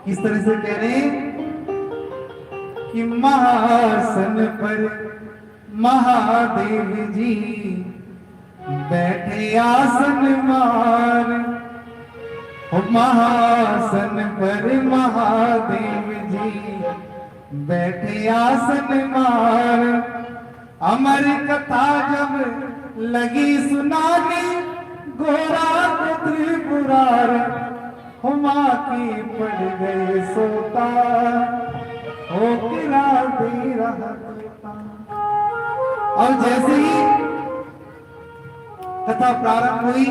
किस तरह से कह रहे हैं कि महासन पर महादेव जी बैठे आसन मार। महासन पर महादेव जी बैठे आसन मार। अमर कथा जब लगी सुनानी घोड़ा को त्रिपुरार। हुमा की पड़ गए सोता हो गिरा दे रहा तोता। और जैसे ही कथा प्रारंभ हुई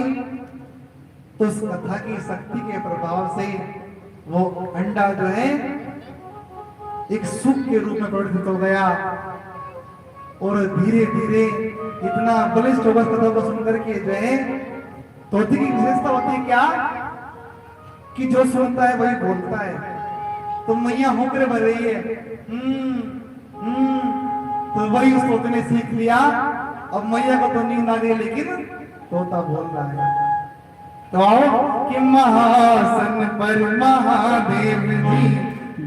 तो उस कथा की शक्ति के प्रभाव से वो अंडा जो है एक सुख के रूप में परिवर्तित हो गया और धीरे धीरे इतना बलिष्ठ होगा कथा को सुनकर के जो है तोते की विशेषता होती है क्या कि जो सुनता है वही बोलता है। तो मैया होकर भर रही है तो वही उस तोते ने सीख लिया। अब मैया को तो नींद आ गई लेकिन तोता बोल रहा है। तो आओ कि महासन पर महादेव जी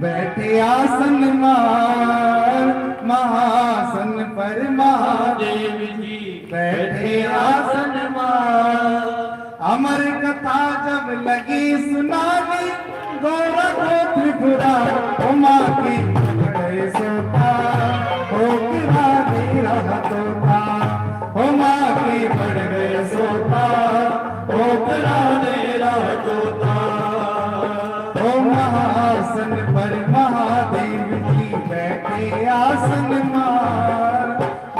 बैठे आसन मार। महासन पर महादेव जी बैठे आसन मार। अमर कथा जब लगी सुनानी गौरा को त्रिपुरार। उमा की पड़े सोता हो गिरा दे रहा तोता। उमा की पड़ गए सोता हो गिरा दे रहा तोता। ओ महासन पर महादेव जी बैठे आसन मार।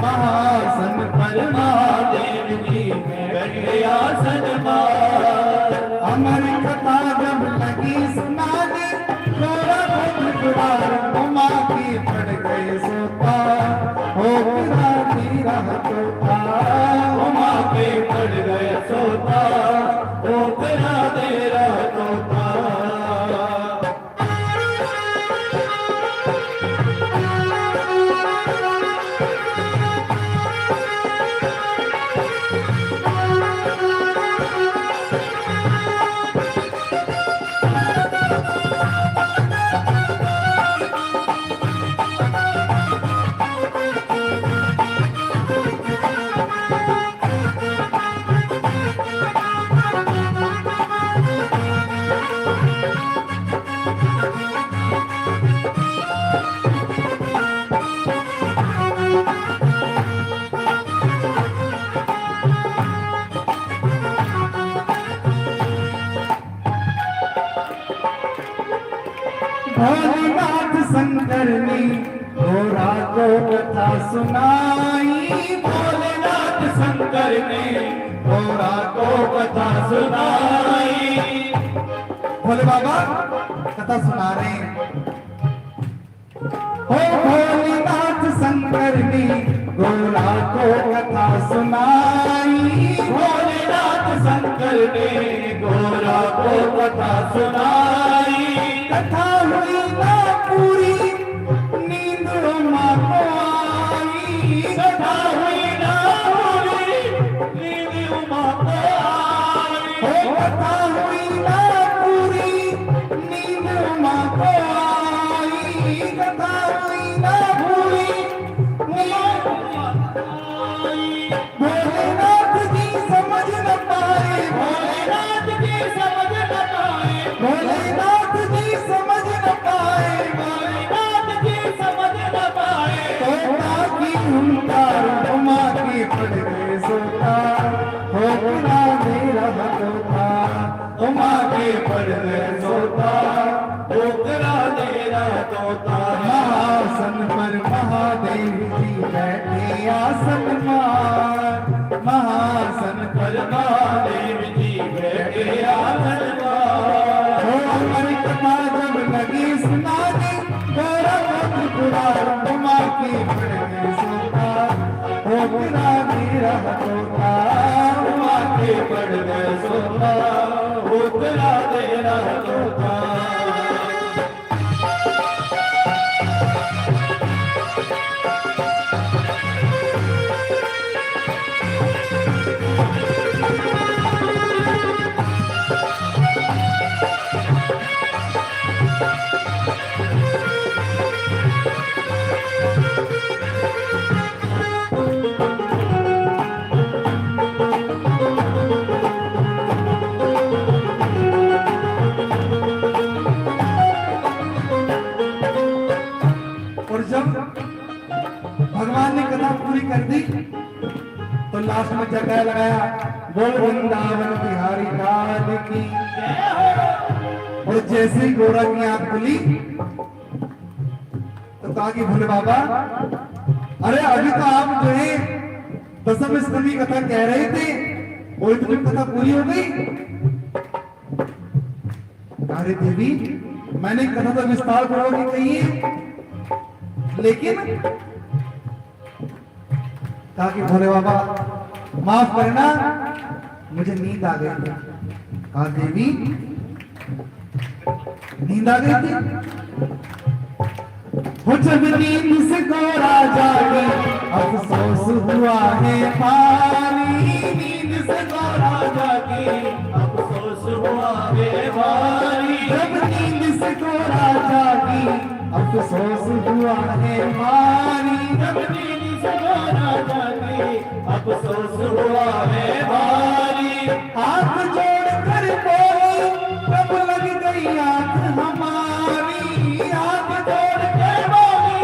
महासन पर महादेव जी बैठे आसन मार। अमर कथा जब लगी सुनानी गौरा को त्रिपुरार। उमा की पड़ गए सोता हो गिरा दे रहा तोता। उमा की पड़ गए सोता हो गिरा दे रहा तोता। भोलेनाथ शंकर ने घोड़ा को कथा सुनाई। भोलेनाथ शंकर ने घोड़ा को कथा सुनाई। भोले बाबा कथा सुना रहे हैं। हो भोलेनाथ शंकर ने घोड़ा को कथा सुनाई। भोलेनाथ शंकर ने घोड़ा को कथा सुनाई। कथा हुई ना पूरी नींद उमा को आई। कथा हुई ना पूरी नींद उमा को आई। कथा हुई ना पूरी नींद उमा को आई। कथा हुई ना पूरी नींद उमा को आई। भोलेनाथ जी समझ न पाए। भोलेनाथ जी समझ न पाए। भोलेनाथ जी समझ न पाए। भोलेनाथ जी समझ न पाए। तोता की हुंकार उमा की पड़ गए सोता हो गिरा दे रहा तोता। उमा की पड़ गए सोता हो गिरा दे रहा तोता। महासन पर महादेव जी बैठे आसन मार। महासन पर महादेव जी बैठे आसन मार। अमर कथा जब लगी सुनानी गौरा को त्रिपुरार। उमा की पड़ गए सोता हो गिरा दे रहा तोता। उमा की पड़ गए सोता हो गिरा दे रहा तोता। लास्ट में जगह लगाया, बोल वृंदावन बिहारी लाल की। और जैसे ही गोरा की आंख खुली तो कहा कि भोले बाबा, अरे अभी तो आप जो है दसम स्कंद की कथा कह रहे थे और इतनी कथा पूरी हो गई। अरे देवी, मैंने कथा तो विस्तार पूर्वक ही कही है, लेकिन कहा कि भोले बाबा माफ करना, मुझे नींद आ गई थी। कहा देवी, नींद आ गई थी? वो जब नींद से गोरा जागी अफसोस हुआ है भारी। नींद से गोरा जागी अफसोस हुआ है भारी। जब नींद से गोरा जागी अफसोस हुआ है भारी। जब नींद से गोरा जागी अफसोस हुआ है भारी। हाथ जोड़ कर बोली कब लग गई आंख हमारी। हाथ जोड़ कर बोली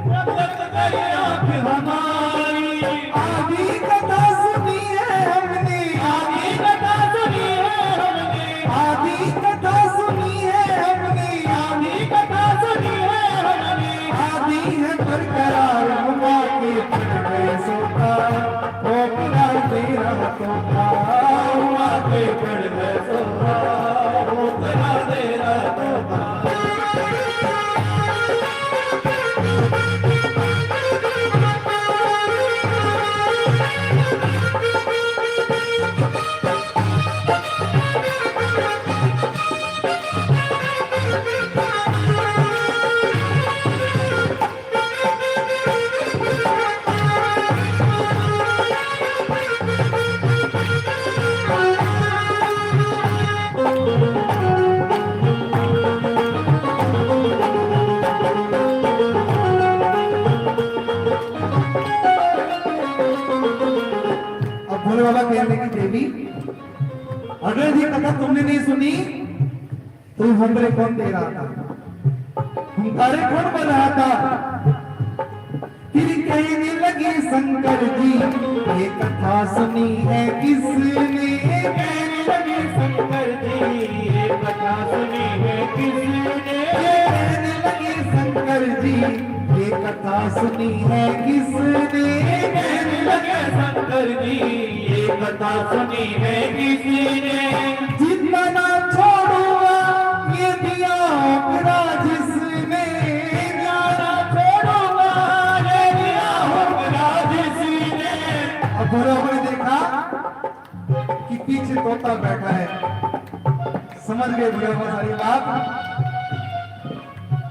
कब लग गई आंख हमारी। आधी कथा सुनी है हमने, आधी कथा सुनी है हमने, आधी कथा सुनी है हमने, आधी कथा सुनी है हमने। आधी है बरकरार हुआ के पड़ गए सोता, ठोकरा तेरा तोता हुआ के पड़ गए सोता, ठोकरा तेरा तोता। भोले बाबा कहने की देवी, अगर ये कथा तुमने नहीं सुनी तो हमरे कौन दे रहा था, हुंकारे कौन बन रहा था? फिर कहने लगे शंकर जी, ये कथा सुनी है किसने? कहने लगे शंकर जी, ये कथा सुनी है किसने? कहने लगे शंकर जी, ये कथा सुनी है किसने? कहने लगे शंकर जी, ये कथा सुनी है किसने? जितना ना छोड़ूंगा ये दिया होगा जिसने, जाना छोड़ूंगा ये दिया होगा जिसने। अब बरोबर देखा कि पीछे तोता बैठा है, समझ गए बरोबर सारी बात।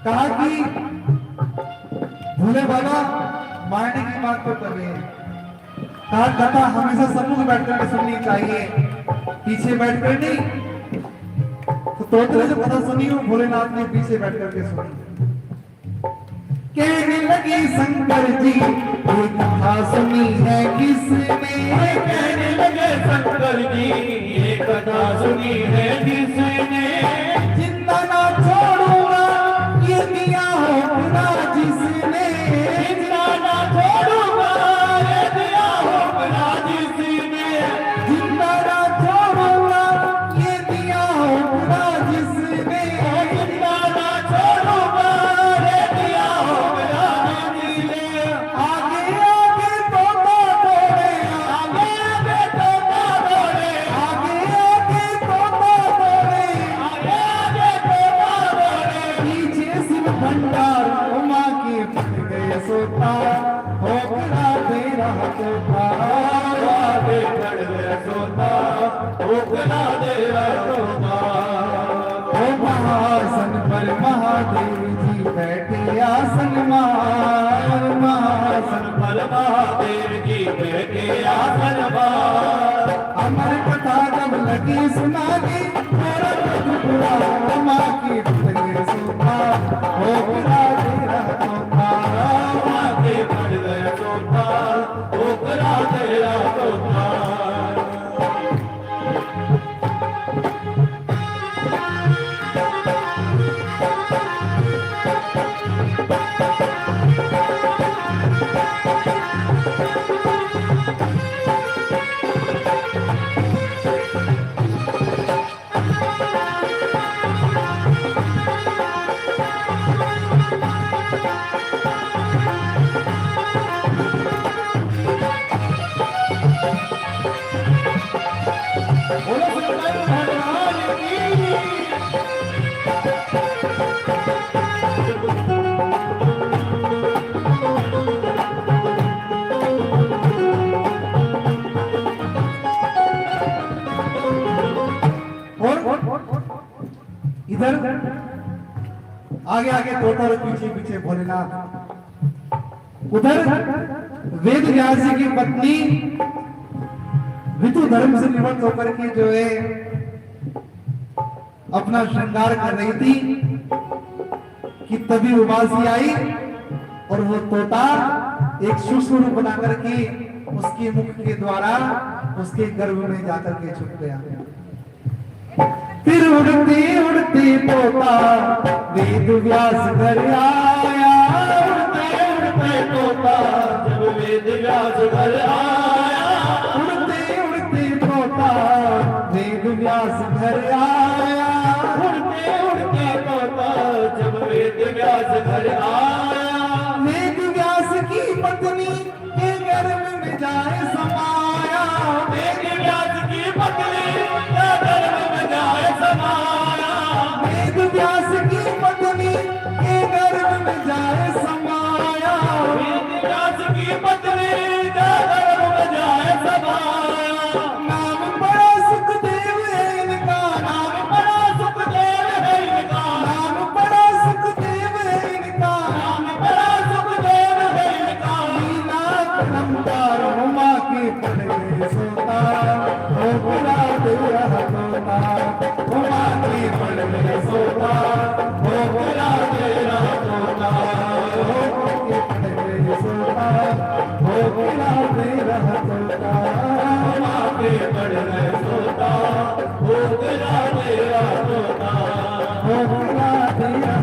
कहा कि भोले बाबा मारने की बात तो कर रहे हैं, कहा कथा हमेशा सम्मुख बैठकर के सुननी चाहिए, पीछे बैठकर नहीं। तो तोते ने जो कथा सुनी हो भोलेनाथ ने पीछे बैठकर के सुनी। कहने लगे शंकर जी, ये कथा सुनी है किसने? कहने लगे शंकर जी, ये कथा सुनी है किसने? जिंदा ना छोड़ूंगा ये दिया होगा जिसने, जिंदा ना छोड़ूंगा ये दिया होगा जिसने, जिंदा ना छोड़ूंगा ये दिया होगा जिसने, जिंदा ना छोड़ूंगा ये दिया होगा जिसने। आगे आगे तोता दौड़े, आगे आगे तोता दौड़े, आगे आगे तोता दौड़े, आगे आगे तोता दौड़े। पीछे शिव भंडार उमा के पट गए सोता, ठोकरा तेरा तोता आगे पड़ गए सोता, ठोकरा तेरा तोता। ओ महासन पर महादेव जी बैठे आसन मार, महासन पर महादेव जी बैठे आसन मार। अमर कथा जब लगी सुनाने, उमा की पट गए सोता, ठोकरा तेरा तोता आगे बढ़ गया तोता, ठोकरा तेरा तोता। आगे आगे तोता और पीछे पीछे भोलेनाथ। उधर वेद व्यास जी की पत्नी ऋतु धर्म से निवृत्त होकर के जो है अपना श्रृंगार कर रही थी कि तभी उबासी आई और वो तोता एक सूक्ष्म रूप बना करके उसके मुख के द्वारा उसके गर्भ में जाकर के छुप गया। फिर उड़ते उड़ते तोता वेद व्यास घर आया। उड़ते उड़ते तोता जब वेद व्यास घर आया। उड़ते उड़ते तोता वेद व्यास घर आया। उड़ते उड़ते तोता जब वेद व्यास घर आया। वेद व्यास की पत्नी के गर्भ में जाए समाया। वेद व्यास की पत्नी के गर्भ में जाए समाया। वेद व्यास की पत्नी के गर्भ में जाए समाया। वेद व्यास की पत्नी के गर्भ में जाए समाया। नाम बड़ा सुखदेव है इनका। नाम बड़ा सुखदेव है इनका। नाम बड़ा सुखदेव है इनका। नाम बड़ा सुखदेव है इनका। लीला अलंकार उमा के पड़ गए सोता। हो बुरा तेरा तोता। उमा के पड़ गए सोता। हो बुरा तेरा तोता। हो के पड़ गए सोता। हो बुरा तेरा तोता। उमा के पड़ गए सोता। हो बुरा तेरा तोता। हो बुरा तेरा